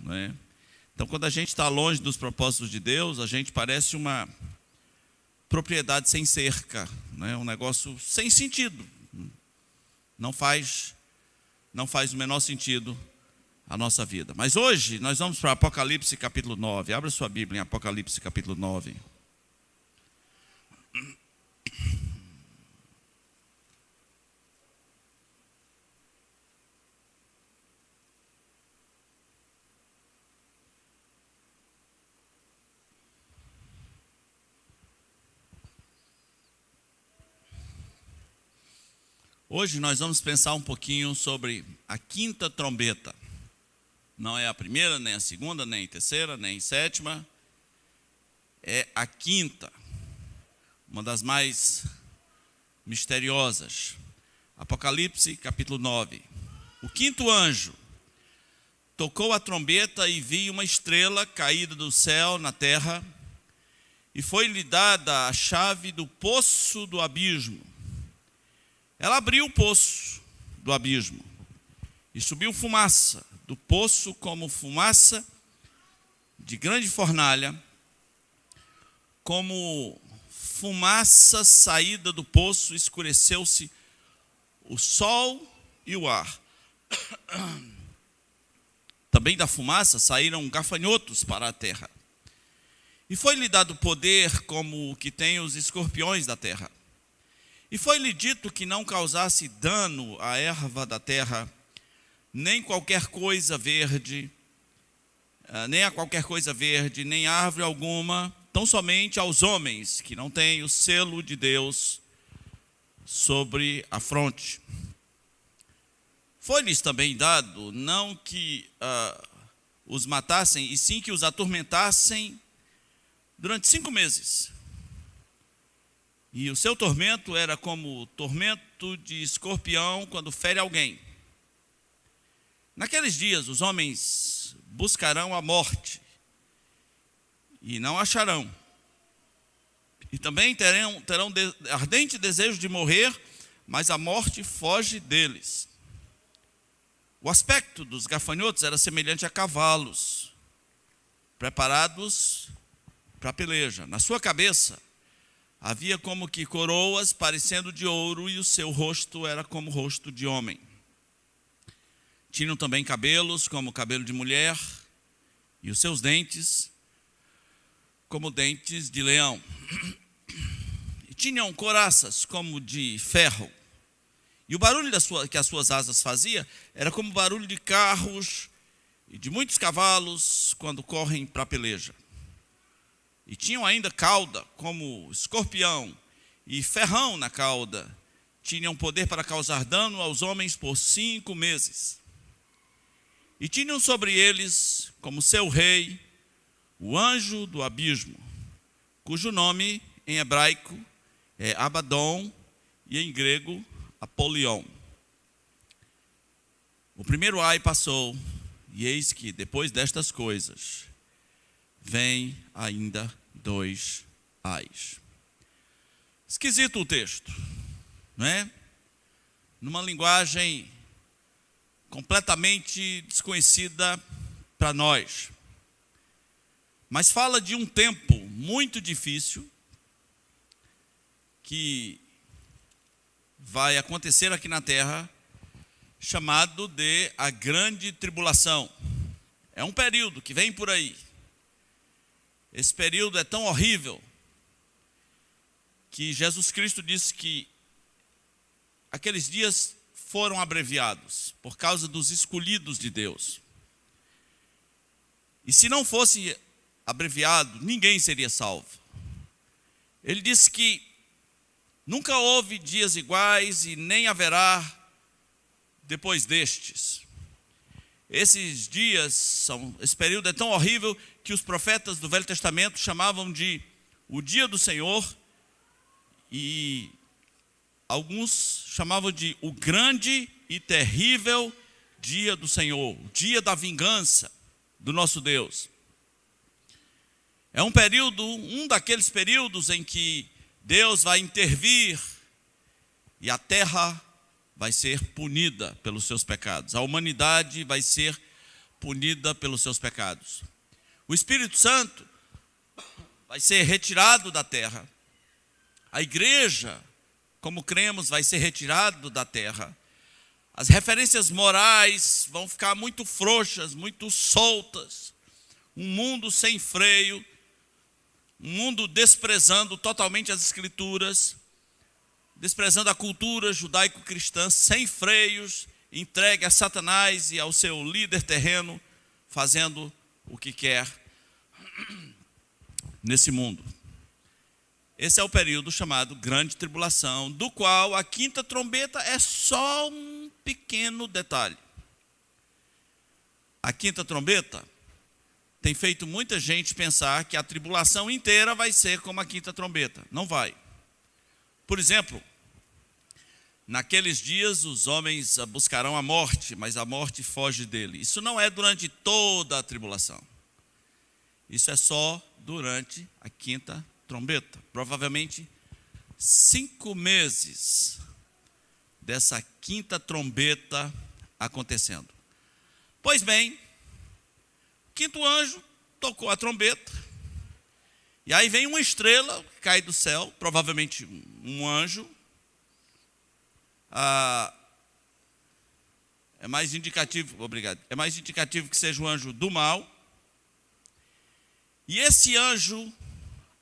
não é? Então, quando a gente está longe dos propósitos de Deus, a gente parece uma propriedade sem cerca, não é? Um negócio sem sentido. Não faz o menor sentido a nossa vida. Mas hoje nós vamos para Apocalipse capítulo 9. Abra sua Bíblia em Apocalipse capítulo 9. Hoje nós vamos pensar um pouquinho sobre a quinta trombeta. Não é a primeira, nem a segunda, nem a terceira, nem a sétima. É a quinta, uma das mais misteriosas. Apocalipse capítulo 9. O quinto anjo tocou a trombeta e vi uma estrela caída do céu na terra, e foi-lhe dada a chave do poço do abismo. Ela abriu o poço do abismo e subiu fumaça do poço como fumaça de grande fornalha, como fumaça saída do poço, escureceu-se o sol e o ar. Também da fumaça saíram gafanhotos para a terra. E foi-lhe dado poder como o que tem os escorpiões da terra. E foi-lhe dito que não causasse dano à erva da terra, nem qualquer coisa verde, nem árvore alguma, tão somente aos homens que não têm o selo de Deus sobre a fronte. Foi-lhes também dado, não que os matassem, e sim que os atormentassem durante 5 meses. E o seu tormento era como o tormento de escorpião quando fere alguém. Naqueles dias os homens buscarão a morte e não acharão. E também terão ardente desejo de morrer, mas a morte foge deles. O aspecto dos gafanhotos era semelhante a cavalos, preparados para a peleja. Na sua cabeça havia como que coroas parecendo de ouro, e o seu rosto era como o rosto de homem. Tinham também cabelos como cabelo de mulher, e os seus dentes como dentes de leão. E tinham couraças como de ferro. E o barulho que as suas asas fazia era como o barulho de carros e de muitos cavalos quando correm para a peleja. E tinham ainda cauda, como escorpião, e ferrão na cauda. Tinham poder para causar dano aos homens por 5 meses. E tinham sobre eles, como seu rei, o anjo do abismo, cujo nome em hebraico é Abaddon e em grego Apolion. O primeiro ai passou, e eis que depois destas coisas vem ainda 2 ais. Esquisito o texto, não é? Numa linguagem completamente desconhecida para nós. Mas fala de um tempo muito difícil que vai acontecer aqui na terra, chamado de a grande tribulação. É um período que vem por aí. Esse período é tão horrível que Jesus Cristo disse que aqueles dias foram abreviados por causa dos escolhidos de Deus. E se não fosse abreviado, ninguém seria salvo. Ele disse que nunca houve dias iguais e nem haverá depois destes. Esse período é tão horrível que os profetas do Velho Testamento chamavam de o dia do Senhor, e alguns chamavam de o grande e terrível dia do Senhor, o dia da vingança do nosso Deus. É um daqueles períodos em que Deus vai intervir e a terra vai ser punida pelos seus pecados. A humanidade vai ser punida pelos seus pecados. O Espírito Santo vai ser retirado da terra. A igreja, como cremos, vai ser retirado da terra. As referências morais vão ficar muito frouxas, muito soltas. Um mundo sem freio, um mundo desprezando totalmente as Escrituras, desprezando a cultura judaico-cristã, sem freios, entregue a Satanás e ao seu líder terreno, fazendo o que quer nesse mundo. Esse é o período chamado Grande Tribulação, do qual a quinta trombeta é só um pequeno detalhe. A quinta trombeta tem feito muita gente pensar que a tribulação inteira vai ser como a quinta trombeta. Não vai. Por exemplo, naqueles dias os homens buscarão a morte, mas a morte foge dele. Isso não é durante toda a tribulação. Isso é só durante a quinta trombeta. Provavelmente 5 meses dessa quinta trombeta acontecendo. Pois bem, o quinto anjo tocou a trombeta, e aí vem uma estrela que cai do céu, provavelmente um anjo. É mais indicativo, obrigado, é mais indicativo que seja um anjo do mal. E esse anjo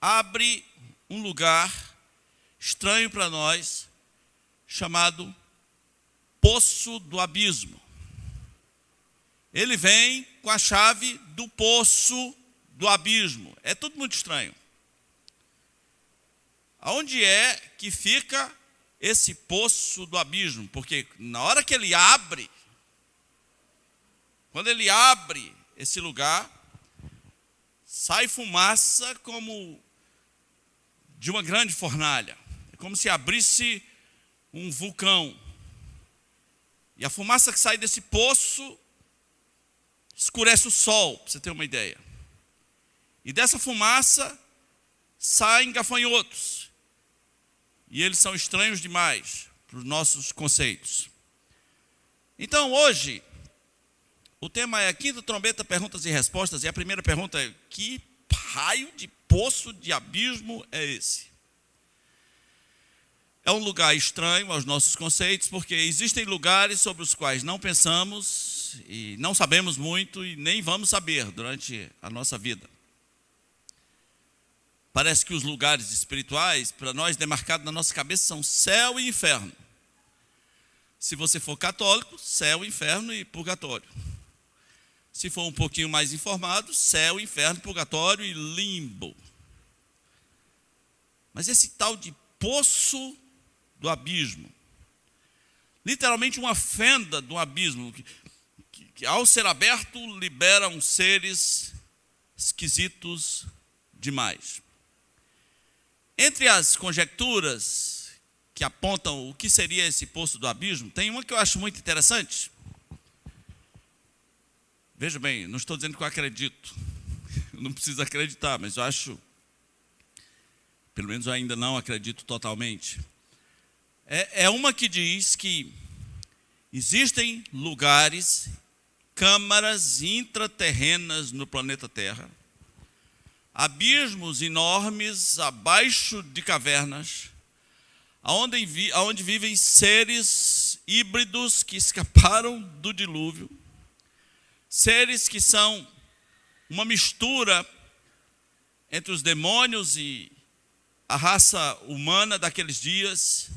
abre um lugar estranho para nós, chamado Poço do Abismo. Ele vem com a chave do Poço do Abismo. É tudo muito estranho. Aonde é que fica esse Poço do Abismo? Porque na hora que ele abre, quando ele abre esse lugar, sai fumaça como de uma grande fornalha. É como se abrisse um vulcão. E a fumaça que sai desse poço escurece o sol, para você ter uma ideia. E dessa fumaça saem gafanhotos. E eles são estranhos demais para os nossos conceitos. Então hoje, o tema é a quinta trombeta, perguntas e respostas. E a primeira pergunta é: que raio de poço de abismo é esse? É um lugar estranho aos nossos conceitos, porque existem lugares sobre os quais não pensamos e não sabemos muito e nem vamos saber durante a nossa vida. Parece que os lugares espirituais, para nós, demarcados na nossa cabeça, são céu e inferno. Se você for católico, céu, inferno e purgatório. Se for um pouquinho mais informado, céu, inferno, purgatório e limbo. Mas esse tal de poço do abismo, literalmente uma fenda do abismo, que ao ser aberto libera uns seres esquisitos demais. Entre as conjecturas que apontam o que seria esse poço do abismo, tem uma que eu acho muito interessante. Veja bem, não estou dizendo que eu acredito, eu não preciso acreditar, mas eu acho, pelo menos eu ainda não acredito totalmente. É uma que diz que existem lugares, câmaras intraterrenas no planeta Terra, abismos enormes abaixo de cavernas, onde vivem seres híbridos que escaparam do dilúvio, seres que são uma mistura entre os demônios e a raça humana daqueles dias,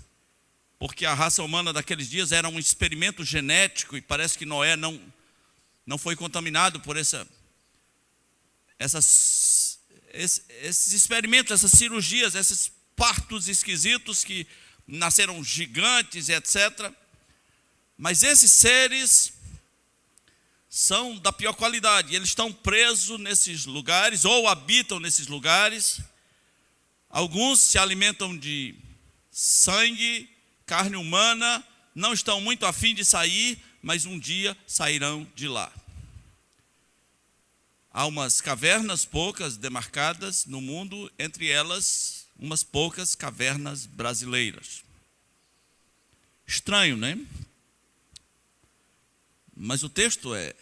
porque a raça humana daqueles dias era um experimento genético, e parece que Noé não foi contaminado por esses experimentos, essas cirurgias, esses partos esquisitos que nasceram gigantes, etc. Mas esses seres são da pior qualidade. Eles estão presos nesses lugares, ou habitam nesses lugares. Alguns se alimentam de sangue, carne humana, não estão muito afim de sair, mas um dia sairão de lá. Há umas cavernas poucas demarcadas no mundo, entre elas umas poucas cavernas brasileiras. Estranho, né? Mas o texto é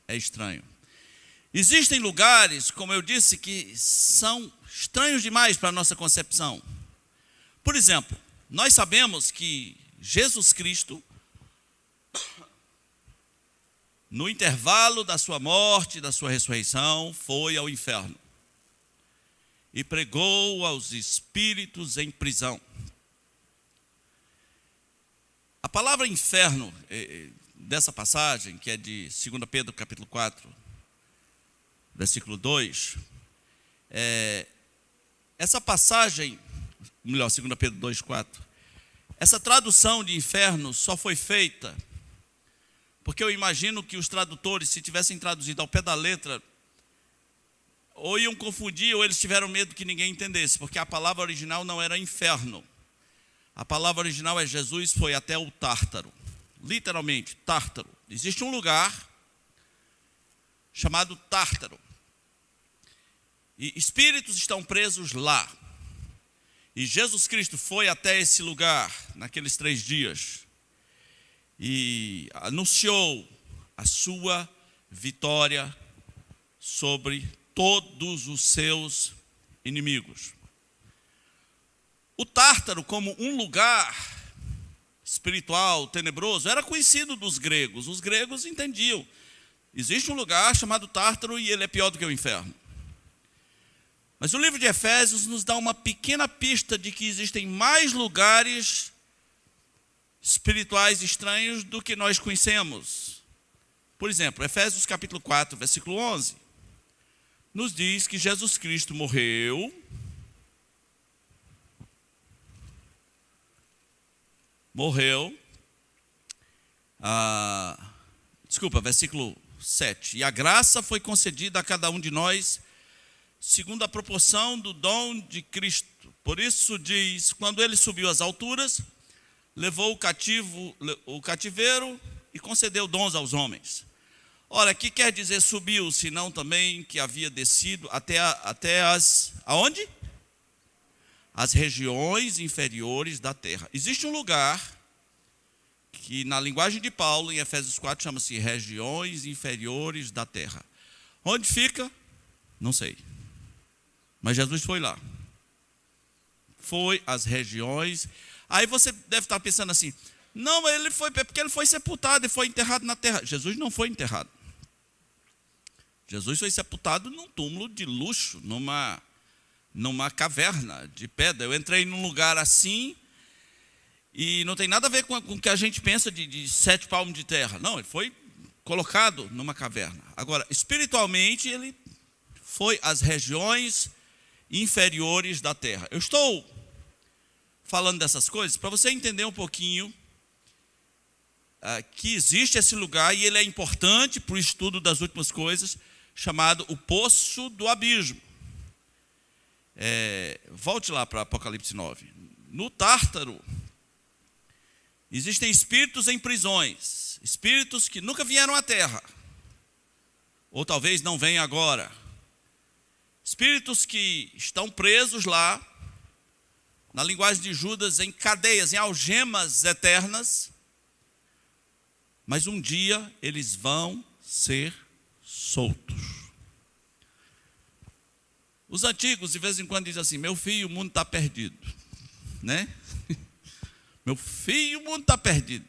é estranho. Existem lugares, como eu disse, que são estranhos demais para a nossa concepção. Por exemplo, nós sabemos que Jesus Cristo, no intervalo da sua morte e da sua ressurreição, foi ao inferno e pregou aos espíritos em prisão. A palavra inferno, dessa passagem, que é de 2 Pedro capítulo 4, versículo 2, essa passagem, melhor, 2 Pedro 2, 4, essa tradução de inferno só foi feita porque eu imagino que os tradutores, se tivessem traduzido ao pé da letra, ou iam confundir, ou eles tiveram medo que ninguém entendesse, porque a palavra original não era inferno. A palavra original é Jesus foi até o Tártaro. Literalmente, Tártaro. Existe um lugar chamado Tártaro. E espíritos estão presos lá. E Jesus Cristo foi até esse lugar, naqueles 3 dias, e anunciou a sua vitória sobre todos os seus inimigos. O Tártaro, como um lugar espiritual, tenebroso, era conhecido dos gregos. Os gregos entendiam. Existe um lugar chamado Tártaro e ele é pior do que o inferno. Mas o livro de Efésios nos dá uma pequena pista de que existem mais lugares espirituais estranhos do que nós conhecemos. Por exemplo, Efésios capítulo 4, versículo 11, nos diz que Jesus Cristo morreu versículo 7, e a graça foi concedida a cada um de nós segundo a proporção do dom de Cristo. Por isso diz, quando ele subiu às alturas, levou o cativeiro e concedeu dons aos homens. Ora, o que quer dizer subiu, senão também que havia descido até aonde? As regiões inferiores da terra. Existe um lugar que na linguagem de Paulo, em Efésios 4, chama-se regiões inferiores da terra. Onde fica? Não sei. Mas Jesus foi lá. Foi às regiões. Aí você deve estar pensando assim, não, ele foi porque ele foi sepultado e foi enterrado na terra. Jesus não foi enterrado. Jesus foi sepultado num túmulo de luxo, numa caverna de pedra. Eu entrei num lugar assim e não tem nada a ver com o que a gente pensa de 7 palmos de terra. Não, ele foi colocado numa caverna. Agora, espiritualmente, ele foi às regiões inferiores da terra. Eu estou falando dessas coisas para você entender um pouquinho que existe esse lugar e ele é importante para o estudo das últimas coisas, chamado o Poço do Abismo. Volte lá para Apocalipse 9. No Tártaro, existem espíritos em prisões, espíritos que nunca vieram à terra, ou talvez não venham agora. Espíritos que estão presos lá, na linguagem de Judas, em cadeias, em algemas eternas, mas um dia eles vão ser soltos. Os antigos, de vez em quando, dizem assim, meu filho, o mundo está perdido. Né? Meu filho, o mundo está perdido.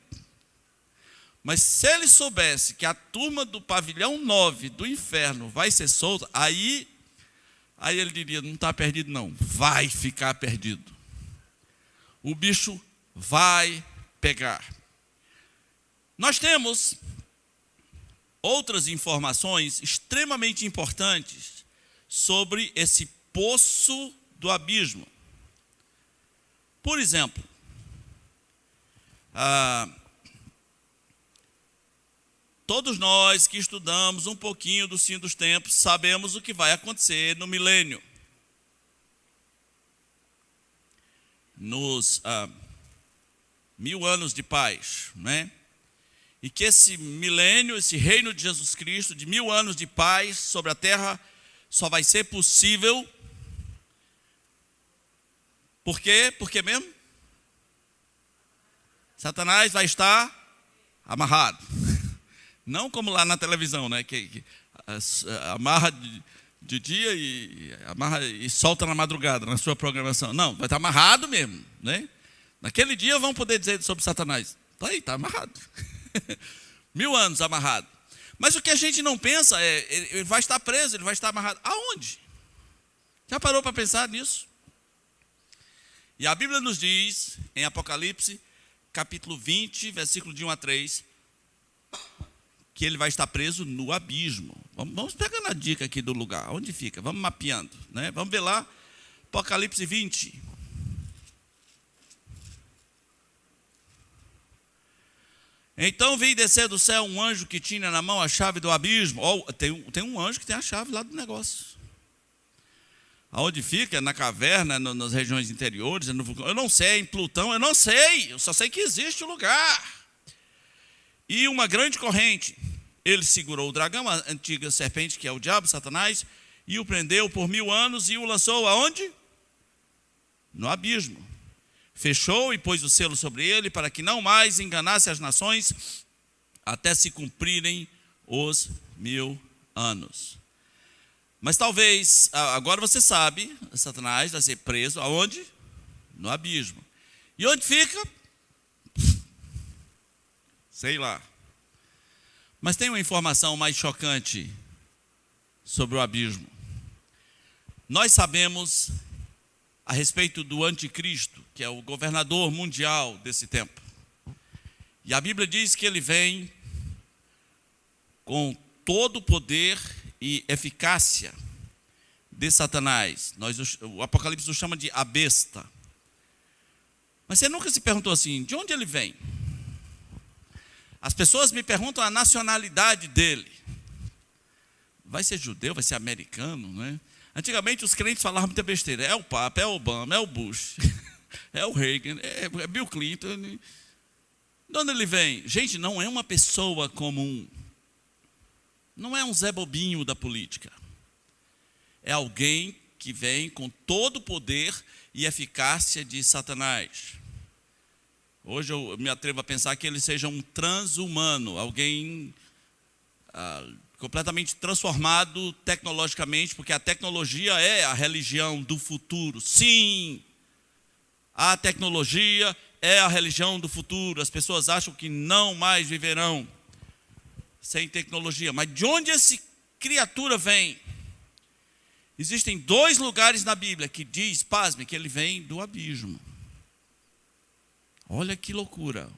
Mas se ele soubesse que a turma do pavilhão 9 do inferno vai ser solta, aí ele diria, não está perdido não, vai ficar perdido. O bicho vai pegar. Nós temos outras informações extremamente importantes sobre esse poço do abismo. Por exemplo, todos nós que estudamos um pouquinho do fim dos tempos sabemos o que vai acontecer no milênio. Nos 1000 anos de paz, né? E que esse milênio, esse reino de Jesus Cristo, de 1000 anos de paz sobre a terra, só vai ser possível. Por quê? Por quê mesmo? Satanás vai estar amarrado. Não como lá na televisão, né? Que amarra de dia e amarra e solta na madrugada, na sua programação. Não, vai estar amarrado mesmo, né? Naquele dia vão poder dizer sobre Satanás. Está aí, está amarrado. 1000 anos amarrado. Mas o que a gente não pensa ele vai estar preso, ele vai estar amarrado. Aonde? Já parou para pensar nisso? E a Bíblia nos diz, em Apocalipse, capítulo 20, versículo de 1 a 3, que ele vai estar preso no abismo. Vamos pegando a dica aqui do lugar, onde fica, vamos mapeando, né? Vamos ver lá, Apocalipse 20. Então vi descer do céu um anjo que tinha na mão a chave do abismo. Tem um anjo que tem a chave lá do negócio. Aonde fica? Na caverna, nas regiões interiores, no vulcão. Eu não sei, em Plutão, eu não sei. Eu só sei que existe o lugar. E uma grande corrente. Ele segurou o dragão, a antiga serpente, que é o diabo, Satanás, e o prendeu por 1000 anos e o lançou aonde? No abismo. Fechou e pôs o selo sobre ele para que não mais enganasse as nações até se cumprirem os 1000 anos. Mas talvez, agora você sabe, Satanás vai ser preso aonde? No abismo. E onde fica? Sei lá. Mas tem uma informação mais chocante sobre o abismo. Nós sabemos a respeito do anticristo, que é o governador mundial desse tempo. E a Bíblia diz que ele vem com todo o poder e eficácia de Satanás. O Apocalipse o chama de a besta. Mas você nunca se perguntou assim, de onde ele vem? As pessoas me perguntam a nacionalidade dele. Vai ser judeu, vai ser americano, né? Antigamente os crentes falavam muita besteira. É o Papa, é o Obama, é o Bush, é o Reagan, é Bill Clinton. De onde ele vem? Gente, não é uma pessoa comum. Não é um Zé Bobinho da política. É alguém que vem com todo o poder e eficácia de Satanás. Hoje eu me atrevo a pensar que ele seja um transhumano, alguém completamente transformado tecnologicamente, porque a tecnologia é a religião do futuro. Sim, a tecnologia é a religião do futuro. As pessoas acham que não mais viverão sem tecnologia. Mas de onde essa criatura vem? Existem 2 lugares na Bíblia que diz, pasme, que ele vem do abismo. Olha que loucura.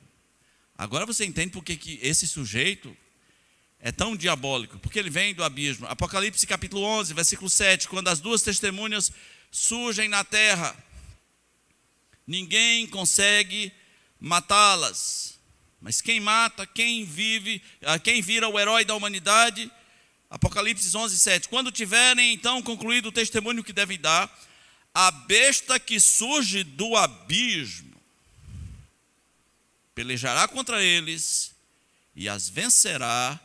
Agora você entende porque que esse sujeito é tão diabólico. Porque ele vem do abismo. Apocalipse capítulo 11, versículo 7. Quando as 2 testemunhas surgem na terra, ninguém consegue matá-las. Mas quem mata, quem vive, quem vira o herói da humanidade? Apocalipse 11, 7. Quando tiverem então concluído o testemunho que devem dar, a besta que surge do abismo pelejará contra eles e as vencerá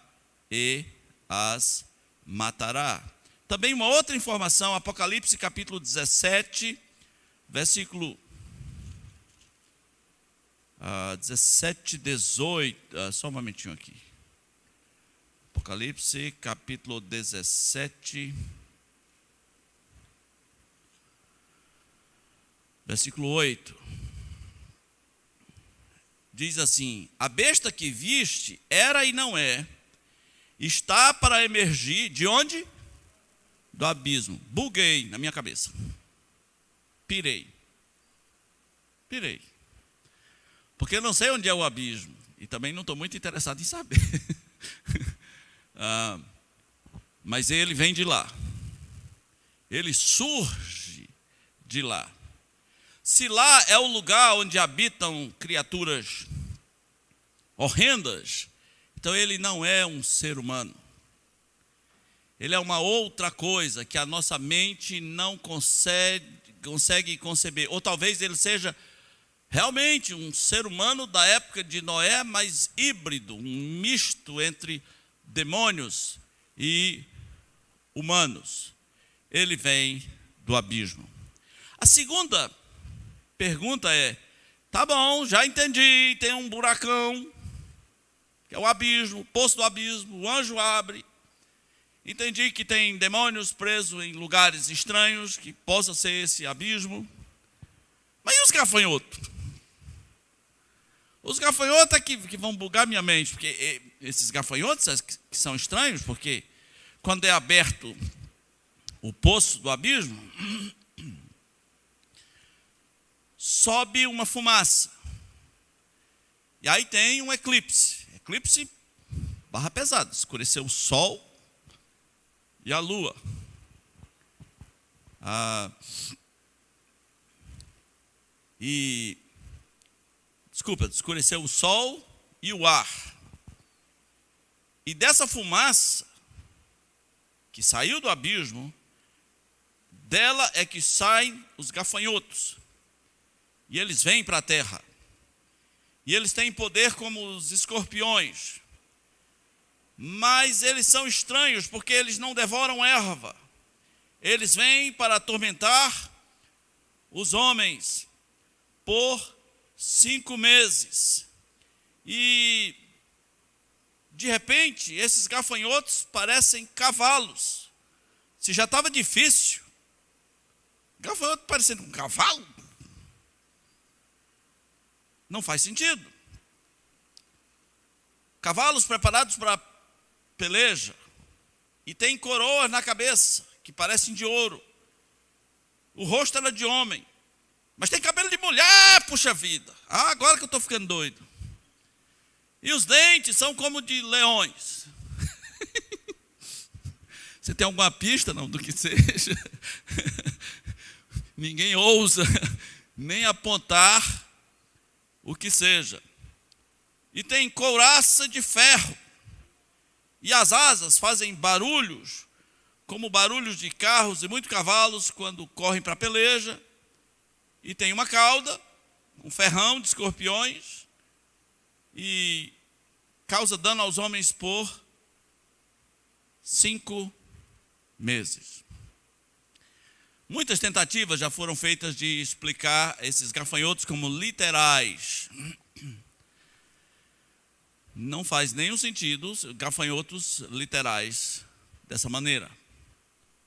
e as matará. Também uma outra informação, Apocalipse capítulo 17, versículo 17, 18, só um momentinho aqui. Apocalipse capítulo 17, versículo 8. Diz assim: a besta que viste era e não é, está para emergir de onde? Do abismo. Buguei na minha cabeça. Pirei. Porque eu não sei onde é o abismo. E também não estou muito interessado em saber. Mas ele vem de lá. Ele surge de lá. Se lá é o lugar onde habitam criaturas horrendas, então ele não é um ser humano. Ele é uma outra coisa que a nossa mente não consegue conceber. Ou talvez ele seja realmente um ser humano da época de Noé, mas híbrido, um misto entre demônios e humanos. Ele vem do abismo. A segunda pergunta é, tá bom, já entendi, tem um buracão que é o abismo, o poço do abismo, o anjo abre. Entendi que tem demônios presos em lugares estranhos, que possa ser esse abismo. Mas e os gafanhotos? Os gafanhotos é que vão bugar minha mente, porque esses gafanhotos que são estranhos, porque quando é aberto o poço do abismo, sobe uma fumaça. E aí tem um eclipse. Eclipse barra pesada, escureceu o sol e a lua. Escureceu o sol e o ar. E dessa fumaça que saiu do abismo, dela é que saem os gafanhotos. E eles vêm para a terra. E eles têm poder como os escorpiões. Mas eles são estranhos porque eles não devoram erva. Eles vêm para atormentar os homens por 5 meses. E de repente esses gafanhotos parecem cavalos. Se já estava difícil, gafanhoto parecendo um cavalo, não faz sentido. Cavalos preparados para peleja, e tem coroas na cabeça, que parecem de ouro. O rosto era de homem, mas tem cabelo de mulher, puxa vida. Agora que eu estou ficando doido. E os dentes são como de leões. Você tem alguma pista, não, do que seja? Ninguém ousa nem apontar o que seja. E tem couraça de ferro. E as asas fazem barulhos, como barulhos de carros e muitos cavalos quando correm para a peleja. E tem uma cauda, um ferrão de escorpiões, e causa dano aos homens por 5 meses. Muitas tentativas já foram feitas de explicar esses gafanhotos como literais. Não faz nenhum sentido gafanhotos literais dessa maneira.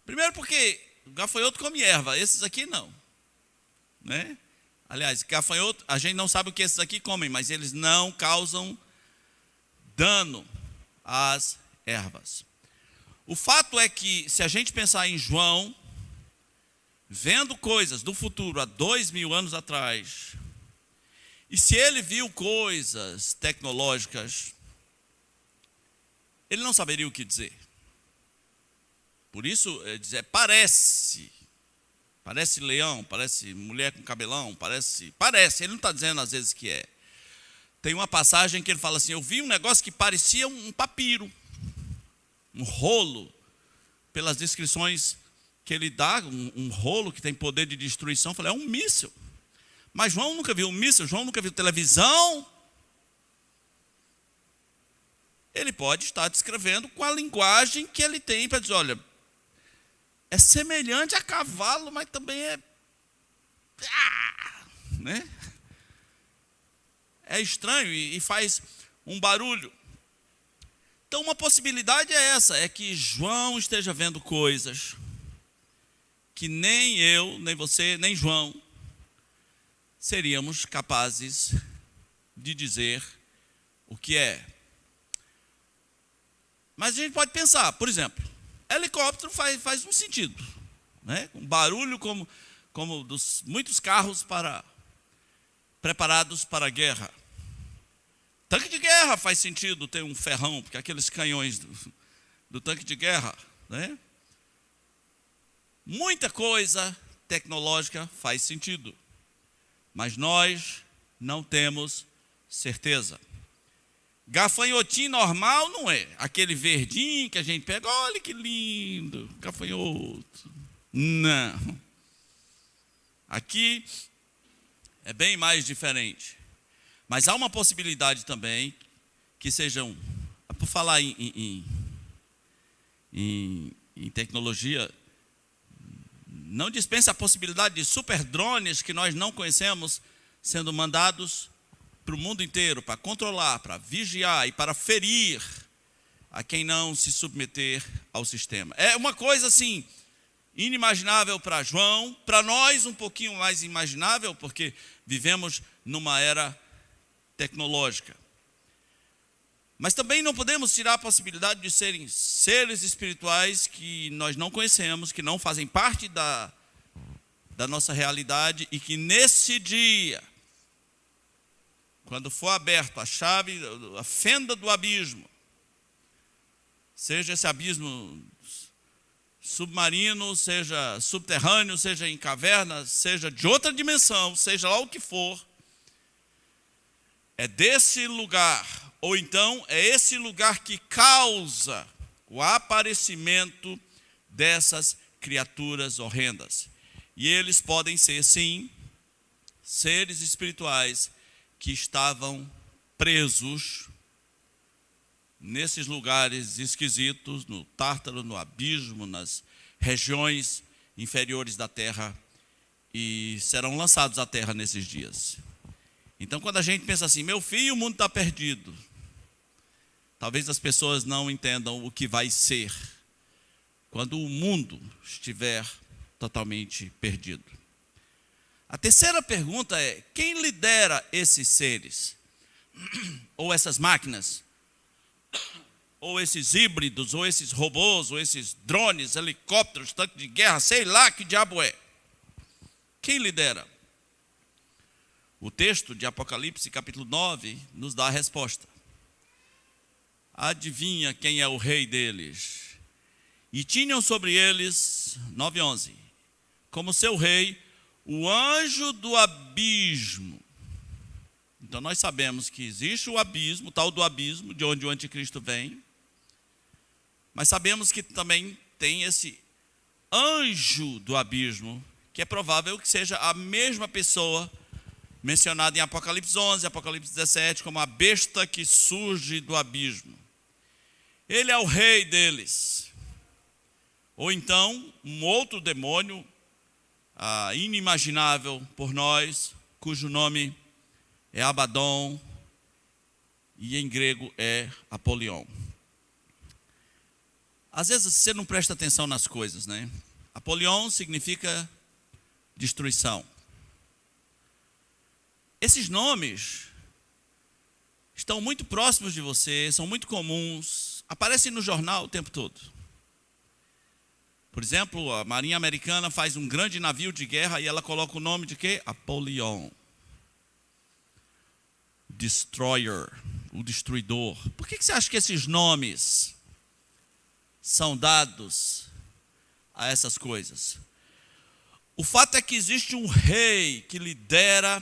Primeiro porque o gafanhoto come erva, esses aqui não. Né? Aliás, gafanhoto, a gente não sabe o que esses aqui comem, mas eles não causam dano às ervas. O fato é que, se a gente pensar em João, vendo coisas do futuro há 2000 anos atrás, e se ele viu coisas tecnológicas, ele não saberia o que dizer. Por isso, dizer, parece leão, parece mulher com cabelão, parece, ele não está dizendo às vezes que é. Tem uma passagem que ele fala assim, eu vi um negócio que parecia um papiro, um rolo, pelas descrições que ele dá, um rolo que tem poder de destruição. Eu falei, é um míssil. Mas João nunca viu um míssil, João nunca viu televisão. Ele pode estar descrevendo com a linguagem que ele tem para dizer, olha, é semelhante a cavalo, mas também é... né? É estranho e faz um barulho. Então uma possibilidade é essa, é que João esteja vendo coisas que nem eu, nem você, nem João seríamos capazes de dizer o que é. Mas a gente pode pensar, por exemplo, helicóptero faz um sentido, né? Um barulho como dos muitos carros preparados para a guerra. Tanque de guerra faz sentido ter um ferrão, porque aqueles canhões do tanque de guerra, né? Muita coisa tecnológica faz sentido, mas nós não temos certeza. Gafanhotinho normal não é, aquele verdinho que a gente pega, olha que lindo, gafanhoto. Não. Aqui é bem mais diferente. Mas há uma possibilidade também que sejam, por falar em tecnologia, não dispensa a possibilidade de super drones que nós não conhecemos sendo mandados para o mundo inteiro, para controlar, para vigiar e para ferir a quem não se submeter ao sistema. É uma coisa assim, inimaginável para João, para nós um pouquinho mais imaginável, porque vivemos numa era tecnológica. Mas também não podemos tirar a possibilidade de serem seres espirituais que nós não conhecemos, que não fazem parte da nossa realidade e que nesse dia, quando for aberto a chave, a fenda do abismo, seja esse abismo submarino, seja subterrâneo, seja em cavernas, seja de outra dimensão, seja lá o que for, é desse lugar, ou então é esse lugar que causa o aparecimento dessas criaturas horrendas. E eles podem ser, sim, seres espirituais que estavam presos nesses lugares esquisitos, no Tártaro, no abismo, nas regiões inferiores da terra, e serão lançados à terra nesses dias. Então, quando a gente pensa assim, meu filho, o mundo está perdido, talvez as pessoas não entendam o que vai ser quando o mundo estiver totalmente perdido. A terceira pergunta é: quem lidera esses seres? Ou essas máquinas? Ou esses híbridos? Ou esses robôs? Ou esses drones, helicópteros, tanques de guerra? Sei lá que diabo é. Quem lidera? O texto de Apocalipse, capítulo 9, nos dá a resposta. Adivinha quem é o rei deles? E tinham sobre eles, 9:11, como seu rei, o anjo do abismo. Então nós sabemos que existe o abismo, o tal do abismo, de onde o anticristo vem. Mas sabemos que também tem esse anjo do abismo, que é provável que seja a mesma pessoa mencionada em Apocalipse 11, Apocalipse 17, como a besta que surge do abismo. Ele é o rei deles. Ou então, um outro demônio inimaginável por nós, cujo nome é Abaddon, e em grego é Apolion. Às vezes você não presta atenção nas coisas, né? Apolion significa destruição. Esses nomes estão muito próximos de você, são muito comuns, aparecem no jornal o tempo todo. Por exemplo, a Marinha Americana faz um grande navio de guerra e ela coloca o nome de quê? Apolion. Destroyer, o destruidor. Por que você acha que esses nomes são dados a essas coisas? O fato é que existe um rei que lidera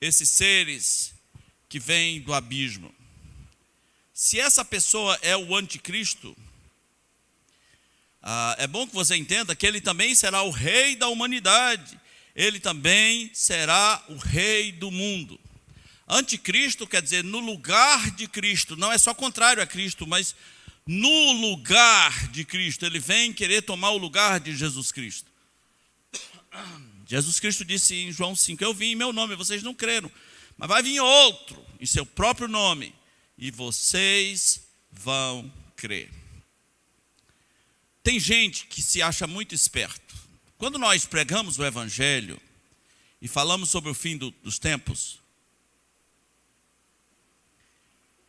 esses seres que vêm do abismo. Se essa pessoa é o anticristo, é bom que você entenda que ele também será o rei da humanidade. Ele também será o rei do mundo. Anticristo quer dizer no lugar de Cristo. Não é só contrário a Cristo, mas no lugar de Cristo. Ele vem querer tomar o lugar de Jesus Cristo. Jesus Cristo disse em João 5, eu vim em meu nome, vocês não creram. Mas vai vir outro em seu próprio nome, e vocês vão crer. Tem gente que se acha muito esperto. Quando nós pregamos o Evangelho e falamos sobre o fim dos tempos,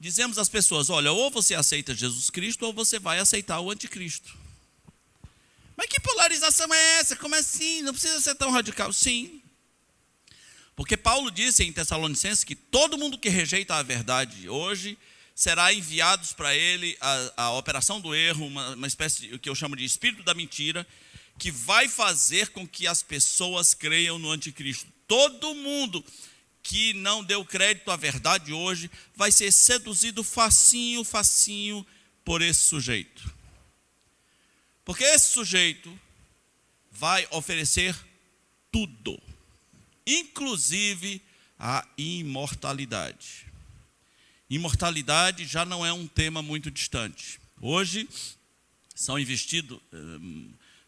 dizemos às pessoas, olha, ou você aceita Jesus Cristo, ou você vai aceitar o anticristo. Mas que polarização é essa? Como assim? Não precisa ser tão radical. Sim. Porque Paulo disse em Tessalonicenses que todo mundo que rejeita a verdade hoje será enviados para ele a operação do erro, uma espécie de, que eu chamo de espírito da mentira, que vai fazer com que as pessoas creiam no anticristo. Todo mundo que não deu crédito à verdade hoje vai ser seduzido facinho por esse sujeito. Porque esse sujeito vai oferecer tudo, inclusive a imortalidade. Imortalidade já não é um tema muito distante. Hoje são investidos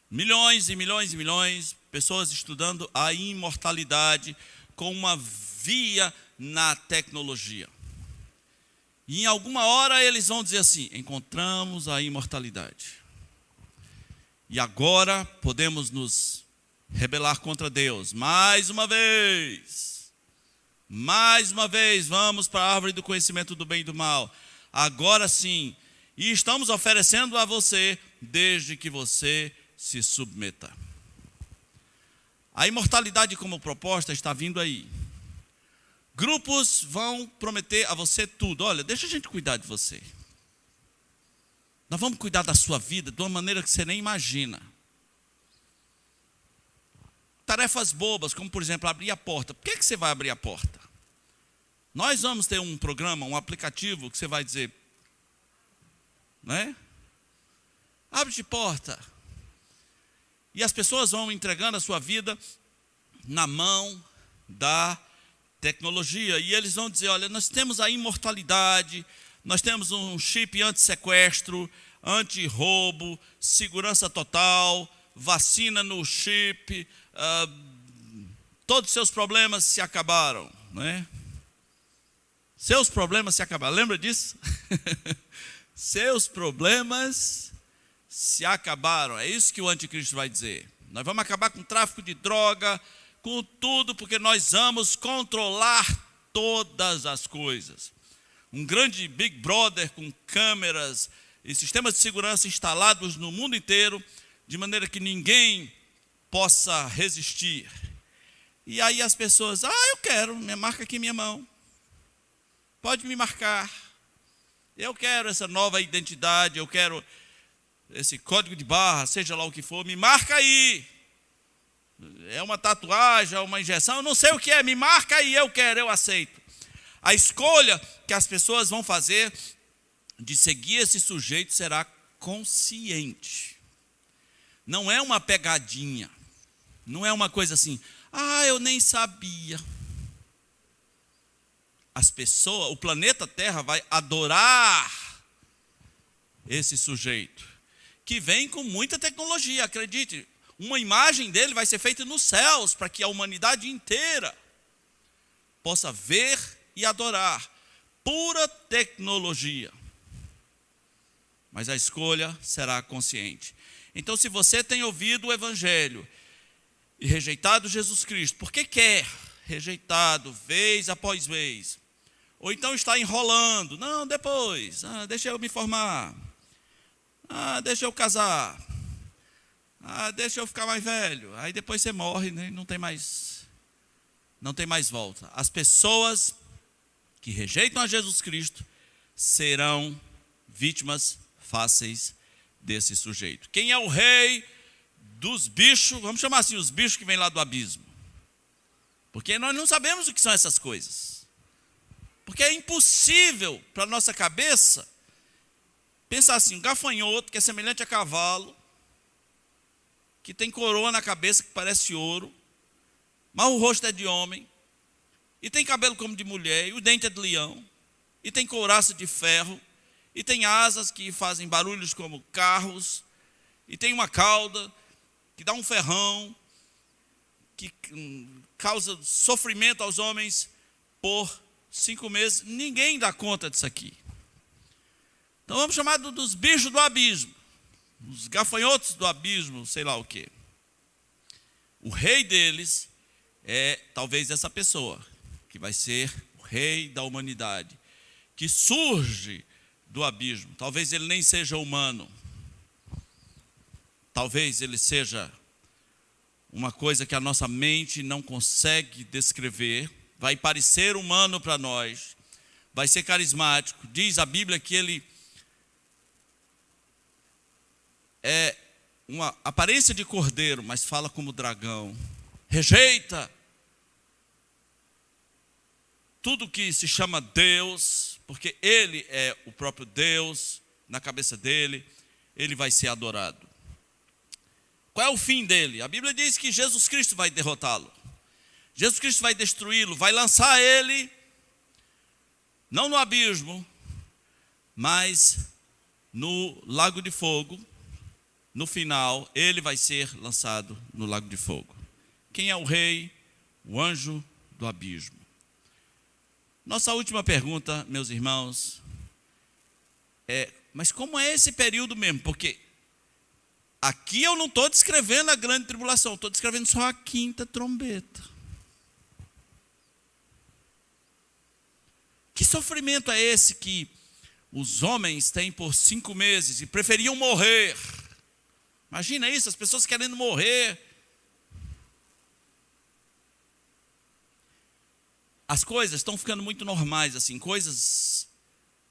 milhões e milhões e milhões de pessoas estudando a imortalidade, com uma via na tecnologia. E em alguma hora eles vão dizer assim: encontramos a imortalidade. E agora podemos nos rebelar contra Deus. Mais uma vez, vamos para a árvore do conhecimento do bem e do mal. Agora sim. E estamos oferecendo a você, desde que você se submeta. A imortalidade como proposta está vindo aí. Grupos vão prometer a você tudo. Olha, deixa a gente cuidar de você. Nós vamos cuidar da sua vida de uma maneira que você nem imagina. Tarefas bobas, como por exemplo, abrir a porta. Por que você vai abrir a porta? Nós vamos ter um programa, um aplicativo que você vai dizer, né? Abre de porta. E as pessoas vão entregando a sua vida na mão da tecnologia. E eles vão dizer, olha, nós temos a imortalidade, nós temos um chip anti-sequestro, anti-roubo, segurança total, vacina no chip, todos os seus problemas se acabaram, né? Seus problemas se acabaram, lembra disso? Seus problemas se acabaram, é isso que o anticristo vai dizer. Nós vamos acabar com o tráfico de droga, com tudo, porque nós vamos controlar todas as coisas. Um grande Big Brother com câmeras e sistemas de segurança instalados no mundo inteiro, de maneira que ninguém possa resistir. E aí as pessoas, eu quero, me marca aqui minha mão. Pode me marcar. Eu quero essa nova identidade, eu quero esse código de barra, seja lá o que for, me marca aí. É uma tatuagem, é uma injeção, eu não sei o que é, me marca aí, eu quero, eu aceito. A escolha que as pessoas vão fazer de seguir esse sujeito será consciente. Não é uma pegadinha, não é uma coisa assim, eu nem sabia. As pessoas, o planeta Terra vai adorar esse sujeito, que vem com muita tecnologia, acredite. Uma imagem dele vai ser feita nos céus, para que a humanidade inteira possa ver e adorar. Pura tecnologia. Mas a escolha será consciente. Então, se você tem ouvido o Evangelho e rejeitado Jesus Cristo, porque quer, rejeitado vez após vez, ou então está enrolando, não, depois, deixa eu me formar, deixa eu casar, deixa eu ficar mais velho, aí depois você morre, né? não tem mais volta. As pessoas que rejeitam a Jesus Cristo serão vítimas fáceis desse sujeito. Quem é o rei dos bichos, vamos chamar assim, os bichos que vêm lá do abismo? Porque nós não sabemos o que são essas coisas. Porque é impossível para a nossa cabeça pensar assim, um gafanhoto que é semelhante a cavalo, que tem coroa na cabeça que parece ouro, mas o rosto é de homem, e tem cabelo como de mulher, e o dente é de leão, e tem couraça de ferro, e tem asas que fazem barulhos como carros, e tem uma cauda que dá um ferrão, que causa sofrimento aos homens por 5 meses. Ninguém dá conta disso aqui. Então vamos chamar dos bichos do abismo, os gafanhotos do abismo, sei lá o quê. O rei deles é talvez essa pessoa, que vai ser o rei da humanidade, que surge do abismo. Talvez ele nem seja humano. Talvez ele seja uma coisa que a nossa mente não consegue descrever. Vai parecer humano para nós. Vai ser carismático. Diz a Bíblia que ele é uma aparência de cordeiro, mas fala como dragão. Rejeita tudo que se chama Deus, porque ele é o próprio Deus. Na cabeça dele, ele vai ser adorado. Qual é o fim dele? A Bíblia diz que Jesus Cristo vai derrotá-lo. Jesus Cristo vai destruí-lo, vai lançar ele, não no abismo, mas no lago de fogo. No final, ele vai ser lançado no lago de fogo. Quem é o rei? O anjo do abismo. Nossa última pergunta, meus irmãos, mas como é esse período mesmo? Porque aqui eu não estou descrevendo a grande tribulação, estou descrevendo só a quinta trombeta. Que sofrimento é esse que os homens têm por 5 meses e preferiam morrer? Imagina isso, as pessoas querendo morrer. As coisas estão ficando muito normais, assim, coisas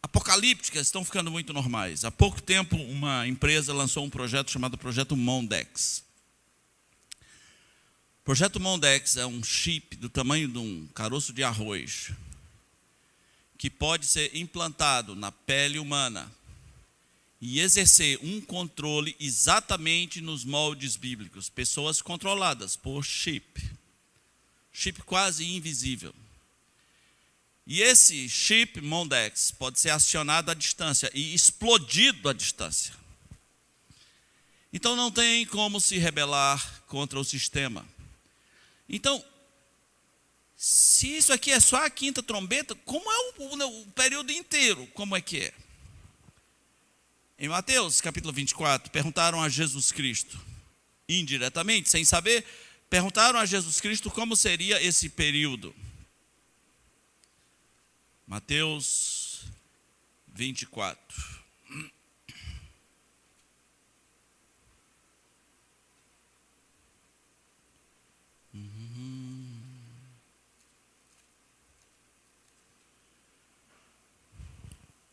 apocalípticas estão ficando muito normais. Há pouco tempo, uma empresa lançou um projeto chamado Projeto Mondex. O Projeto Mondex é um chip do tamanho de um caroço de arroz, que pode ser implantado na pele humana e exercer um controle exatamente nos moldes bíblicos. Pessoas controladas por chip quase invisível. E esse chip Mondex pode ser acionado à distância e explodido à distância. Então não tem como se rebelar contra o sistema. Então, se isso aqui é só a quinta trombeta, como é o período inteiro? Como é que é? Em Mateus capítulo 24, perguntaram a Jesus Cristo, indiretamente, sem saber, perguntaram a Jesus Cristo como seria esse período. Mateus 24.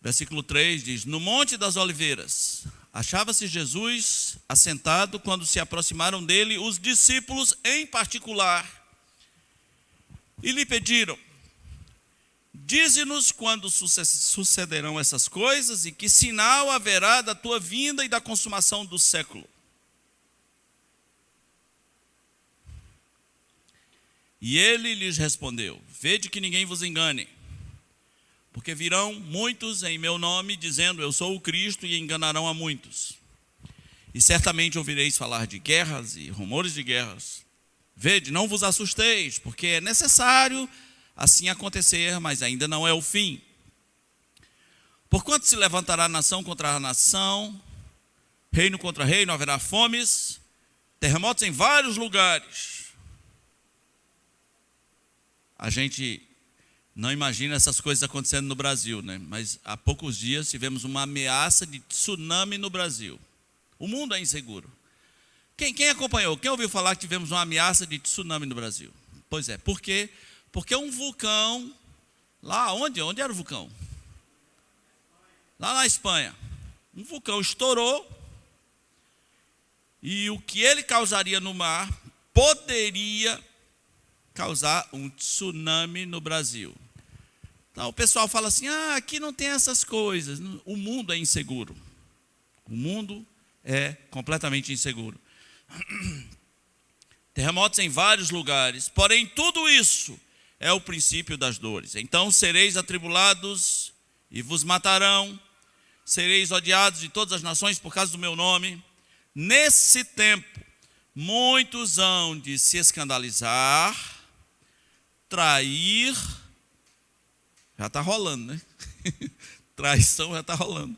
Versículo 3 diz: No Monte das Oliveiras, achava-se Jesus assentado quando se aproximaram dele os discípulos em particular e lhe pediram: Dize-nos quando sucederão essas coisas e que sinal haverá da tua vinda e da consumação do século. E ele lhes respondeu: Vede que ninguém vos engane, porque virão muitos em meu nome, dizendo, eu sou o Cristo, e enganarão a muitos. E certamente ouvireis falar de guerras e rumores de guerras. Vede, não vos assusteis, porque é necessário assim acontecer, mas ainda não é o fim. Porquanto se levantará nação contra nação, reino contra reino, haverá fomes, terremotos em vários lugares. A gente não imagina essas coisas acontecendo no Brasil, né? Mas há poucos dias tivemos uma ameaça de tsunami no Brasil. O mundo é inseguro. Quem acompanhou? Quem ouviu falar que tivemos uma ameaça de tsunami no Brasil? Pois é, por quê? Porque um vulcão, lá onde era o vulcão? Lá na Espanha. Um vulcão estourou e o que ele causaria no mar poderia causar um tsunami no Brasil. Então o pessoal fala assim, aqui não tem essas coisas. O mundo é inseguro. O mundo é completamente inseguro. Terremotos em vários lugares, porém tudo isso é o princípio das dores. Então sereis atribulados e vos matarão, sereis odiados de todas as nações por causa do meu nome. Nesse tempo, muitos hão de se escandalizar, trair, já está rolando, né? Traição já está rolando.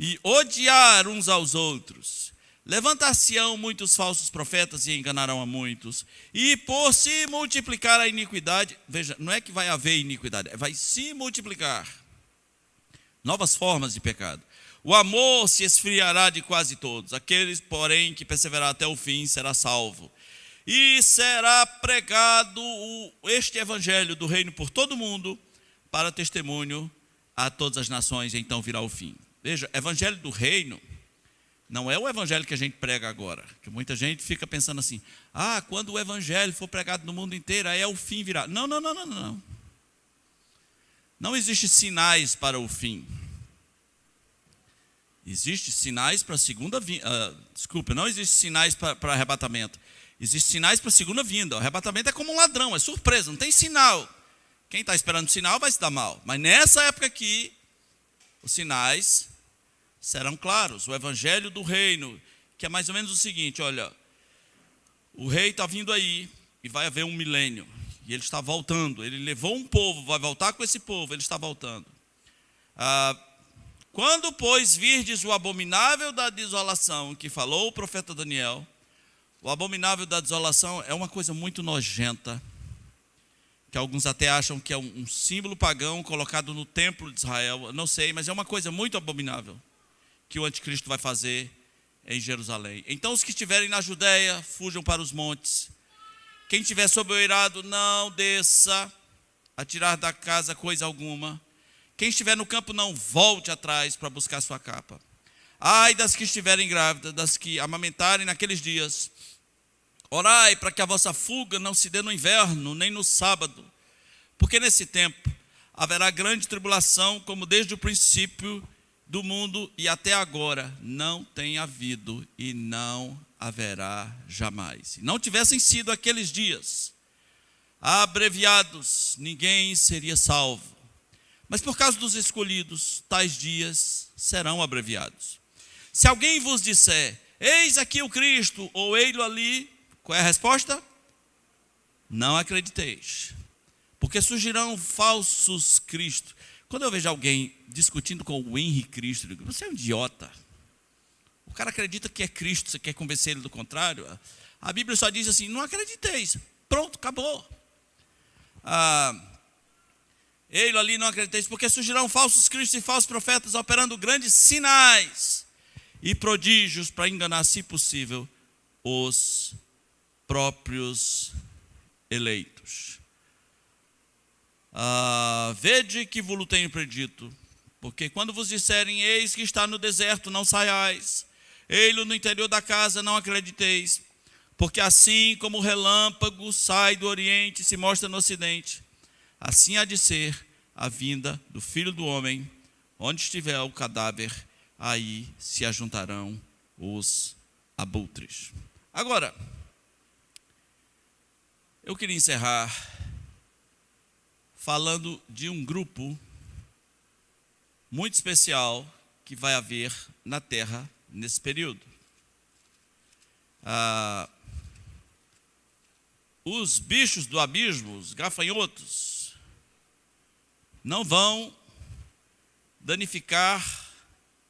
E odiar uns aos outros. Levantar-se-ão muitos falsos profetas e enganarão a muitos. E por se multiplicar a iniquidade, veja, não é que vai haver iniquidade, vai se multiplicar novas formas de pecado. O amor se esfriará de quase todos. Aqueles, porém, que perseverar até o fim, será salvo. E será pregado este evangelho do reino por todo o mundo, para testemunho a todas as nações, e então virá o fim. Veja, evangelho do reino não é o evangelho que a gente prega agora, que muita gente fica pensando assim, quando o evangelho for pregado no mundo inteiro, aí é o fim virá. Não. Não existe sinais para o fim. Existe sinais para a segunda vinda. Não existe sinais para arrebatamento. Existem sinais para a segunda vinda. O arrebatamento é como um ladrão, é surpresa, não tem sinal. Quem está esperando sinal vai se dar mal. Mas nessa época aqui, os sinais serão claros. O evangelho do reino, que é mais ou menos o seguinte, olha, o rei está vindo aí e vai haver um milênio. E ele está voltando. Ele levou um povo, vai voltar com esse povo, ele está voltando. Quando, pois, virdes o abominável da desolação, que falou o profeta Daniel, o abominável da desolação é uma coisa muito nojenta, que alguns até acham que é um símbolo pagão colocado no templo de Israel. Eu não sei, mas é uma coisa muito abominável que o anticristo vai fazer em Jerusalém. Então os que estiverem na Judéia, fujam para os montes. Quem estiver sob o eirado, não desça a tirar da casa coisa alguma. Quem estiver no campo, não volte atrás para buscar sua capa. Ai das que estiverem grávidas, das que amamentarem naqueles dias. Orai para que a vossa fuga não se dê no inverno, nem no sábado, porque nesse tempo haverá grande tribulação, como desde o princípio do mundo e até agora não tem havido e não haverá jamais. Se não tivessem sido aqueles dias abreviados, ninguém seria salvo. Mas por causa dos escolhidos, tais dias serão abreviados. Se alguém vos disser, eis aqui o Cristo, ou ei-lo ali, qual é a resposta? Não acrediteis, porque surgirão falsos cristos. Quando eu vejo alguém discutindo com o Henrique Cristo, eu digo, você é um idiota. O cara acredita que é Cristo, você quer convencer ele do contrário? A Bíblia só diz assim, não acrediteis. Pronto, acabou. Ele ali não acrediteis, porque surgirão falsos cristos e falsos profetas, operando grandes sinais e prodígios para enganar, se possível, os próprios eleitos. Vede que vos tenho predito, porque quando vos disserem, eis que está no deserto, não saiais, ei-lo no interior da casa, não acrediteis, porque assim como o relâmpago sai do oriente e se mostra no ocidente, assim há de ser a vinda do Filho do Homem. Onde estiver o cadáver, aí se ajuntarão os abutres. Agora, eu queria encerrar falando de um grupo muito especial que vai haver na terra nesse período. Os bichos do abismo, os gafanhotos, não vão danificar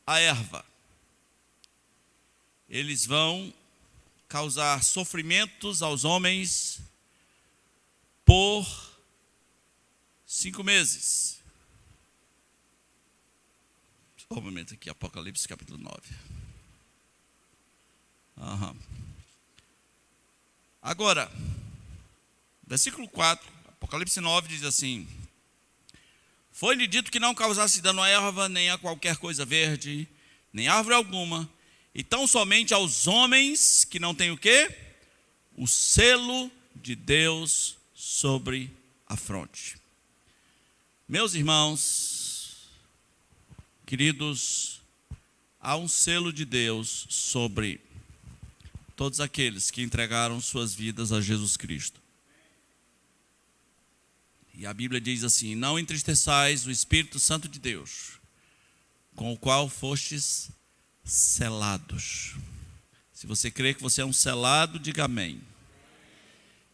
a erva. Eles vão causar sofrimentos aos homens por 5 meses. Só um momento aqui, Apocalipse capítulo 9. Agora, versículo 4, Apocalipse 9 diz assim: foi-lhe dito que não causasse dano à erva, nem a qualquer coisa verde, nem árvore alguma, e tão somente aos homens que não têm o quê? O selo de Deus sobre a fronte. Meus irmãos, queridos, há um selo de Deus sobre todos aqueles que entregaram suas vidas a Jesus Cristo. E a Bíblia diz assim: não entristeçais o Espírito Santo de Deus, com o qual fostes selados. Se você crê que você é um selado, diga amém.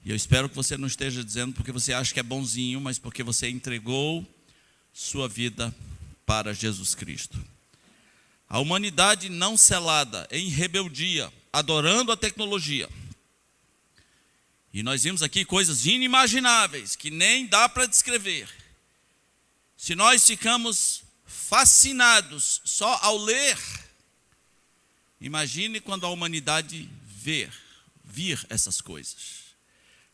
E eu espero que você não esteja dizendo porque você acha que é bonzinho, mas porque você entregou sua vida para Jesus Cristo. A humanidade não selada, em rebeldia, adorando a tecnologia. E nós vimos aqui coisas inimagináveis, que nem dá para descrever. Se nós ficamos fascinados só ao ler, imagine quando a humanidade vir essas coisas.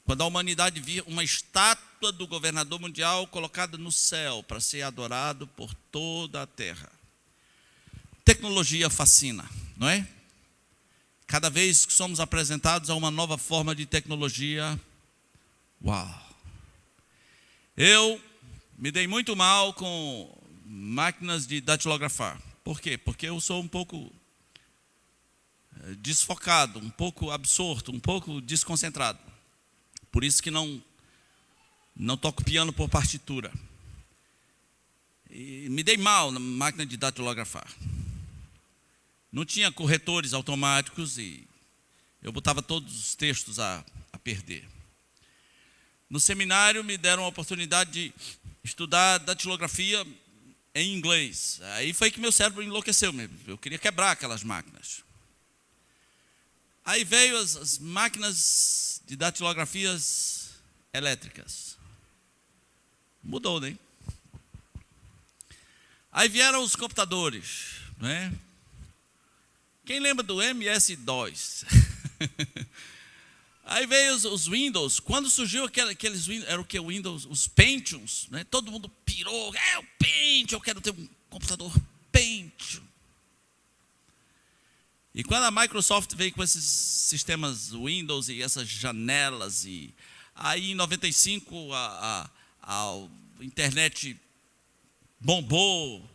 Quando a humanidade vir uma estátua do governador mundial colocada no céu para ser adorado por toda a terra. Tecnologia fascina, não é? Cada vez que somos apresentados a uma nova forma de tecnologia, uau! Eu me dei muito mal com máquinas de datilografar. Por quê? Porque eu sou um pouco desfocado, um pouco absorto, um pouco desconcentrado. Por isso que não toco piano por partitura. E me dei mal na máquina de datilografar. Não tinha corretores automáticos e eu botava todos os textos a perder. No seminário me deram a oportunidade de estudar datilografia em inglês. Aí foi que meu cérebro enlouqueceu mesmo. Eu queria quebrar aquelas máquinas. Aí veio as máquinas de datilografias elétricas. Mudou, né? Aí vieram os computadores, né? Quem lembra do MS-DOS? Aí veio os Windows. Quando surgiu aqueles Windows, era o que? Windows, os Pentiums, né? Todo mundo pirou. O Pentium, eu quero ter um computador Pentium. E quando a Microsoft veio com esses sistemas Windows e essas janelas, e aí em 95 a internet bombou,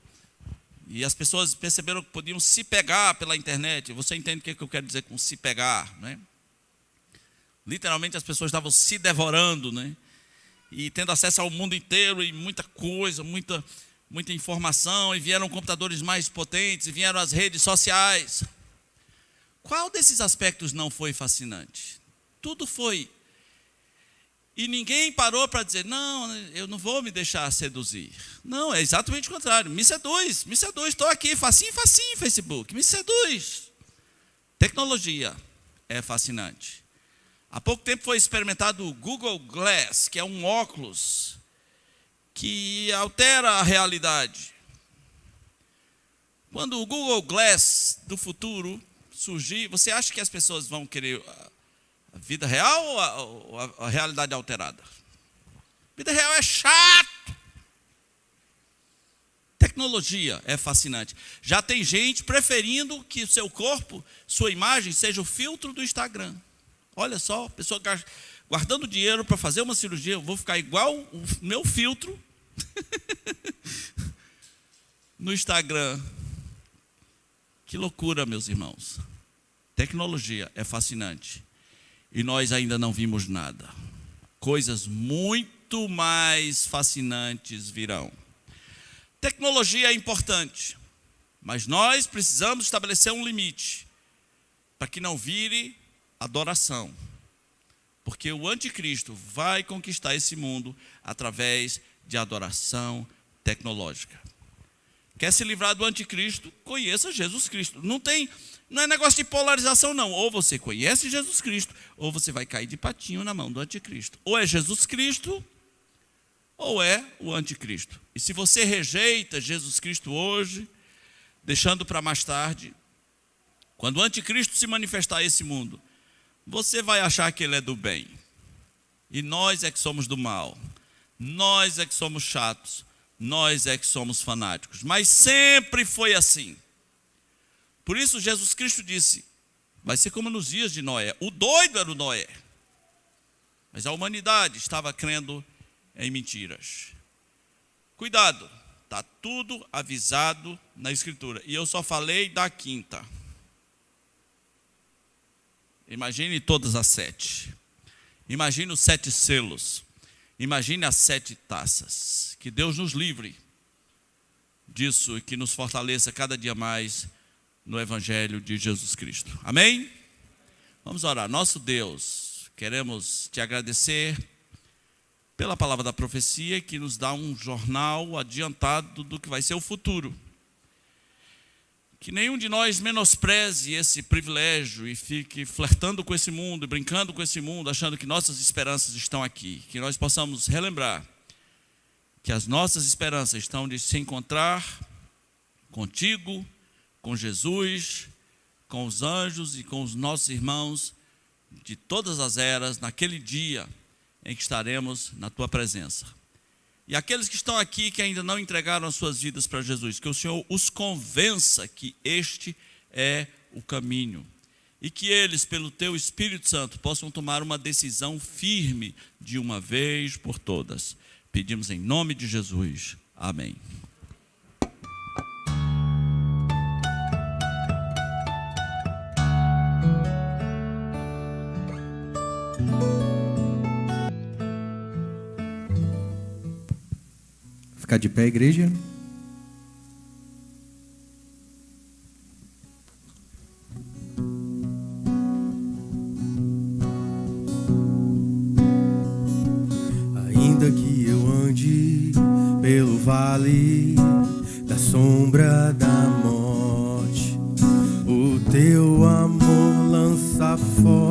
e as pessoas perceberam que podiam se pegar pela internet. Você entende o que eu quero dizer com se pegar, né? Literalmente as pessoas estavam se devorando, né? E tendo acesso ao mundo inteiro e muita coisa, muita informação, e vieram computadores mais potentes, e vieram as redes sociais. Qual desses aspectos não foi fascinante? Tudo foi. E ninguém parou para dizer, não, eu não vou me deixar seduzir. Não, é exatamente o contrário. Me seduz, estou aqui, facinho, Facebook, me seduz. Tecnologia é fascinante. Há pouco tempo foi experimentado o Google Glass, que é um óculos que altera a realidade. Quando o Google Glass do futuro surgir, você acha que as pessoas vão querer a vida real ou a realidade alterada? A vida real é chato. Tecnologia é fascinante. Já tem gente preferindo que o seu corpo, sua imagem, seja o filtro do Instagram. Olha só, a pessoa guardando dinheiro para fazer uma cirurgia, eu vou ficar igual o meu filtro no Instagram. Que loucura, meus irmãos. Tecnologia é fascinante. E nós ainda não vimos nada. Coisas muito mais fascinantes virão. Tecnologia é importante, mas nós precisamos estabelecer um limite para que não vire adoração. Porque o anticristo vai conquistar esse mundo através de adoração tecnológica. Quer se livrar do anticristo? Conheça Jesus Cristo. Não é negócio de polarização, não. Ou você conhece Jesus Cristo, ou você vai cair de patinho na mão do anticristo. Ou é Jesus Cristo, ou é o anticristo. E se você rejeita Jesus Cristo hoje, deixando para mais tarde, quando o anticristo se manifestar a esse mundo, você vai achar que ele é do bem. E nós é que somos do mal. Nós é que somos chatos. Nós é que somos fanáticos. Mas sempre foi assim. Por isso Jesus Cristo disse, vai ser como nos dias de Noé. O doido era o Noé. Mas a humanidade estava crendo em mentiras. Cuidado, está tudo avisado na Escritura. E eu só falei da quinta. Imagine todas as 7. Imagine os 7 selos. Imagine as 7 taças. Que Deus nos livre disso e que nos fortaleça cada dia mais no Evangelho de Jesus Cristo. Amém? Vamos orar. Nosso Deus, queremos te agradecer pela palavra da profecia que nos dá um jornal adiantado do que vai ser o futuro. Que nenhum de nós menospreze esse privilégio e fique flertando com esse mundo, brincando com esse mundo, achando que nossas esperanças estão aqui. Que nós possamos relembrar que as nossas esperanças estão de se encontrar contigo, com Jesus, com os anjos e com os nossos irmãos de todas as eras, naquele dia em que estaremos na tua presença. E aqueles que estão aqui que ainda não entregaram as suas vidas para Jesus, que o Senhor os convença que este é o caminho. E que eles, pelo teu Espírito Santo, possam tomar uma decisão firme de uma vez por todas. Pedimos em nome de Jesus. Amém. Ficar de pé, igreja. vale da sombra da morte, o teu amor lança fora